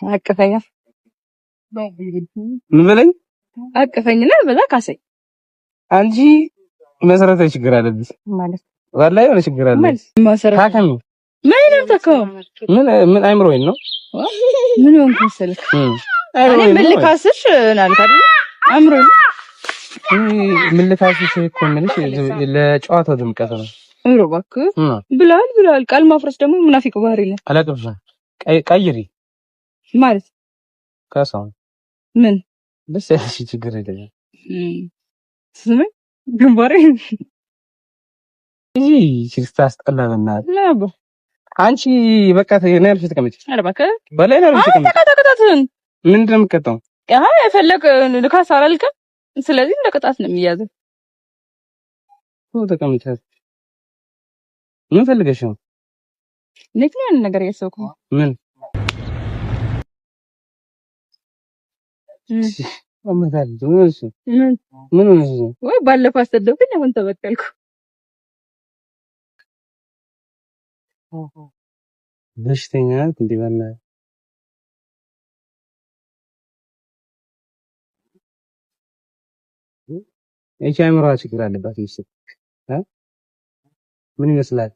አቀፈኛ ምን በለኝ አቀፈኝና በዛ ካሰኝ አንቺ መሰረታዊ ችግር አለብሽ ማለት ወላሂ የሆነ ችግር አለ ታከሚ ምን ተከው ምን አይምሮኝ ነው ምን ሆንኩ መሰለክ እኔ መልካስሽ ናልካ አይምሮኝ ምን ልካስሽ እኮ ምንሽ ለጨዋታው ድምቀት ነው እሮ እባክህ ብላል ቃል ማፍረስ ደግሞ ሙናፊቅ ባህሪ ነው አላቀብሽ ቀይሪ ማለት ካሳው ምን ደስ ያለሽ ችግር የለም ስሜ ግንባሬ እጂ ሲስታ አስጠላና ለቦ አንቺ በቃ ተነርሽ ተቀመጭ አረ እባክህ በላይ ነው ተቀመጭ ተቀጣጣትን ምንድነው የምትቀጣው አይ ፈለክ ልካስ አላልከም ስለዚህ እንደ ቅጣት ነው የሚያዘው ተቀመጭ ምን ፈልገሽ ነው ለምን ነገር ያሰውኩ ምን ወመዳል ዱንስ ምን ወይ ባለፈው አስተደብኩኝ አሁን ተበቀልኩ በሽተኛ እንዴ ባላ እቺ አይምሯ ችግር አለባት ምን ይመስላል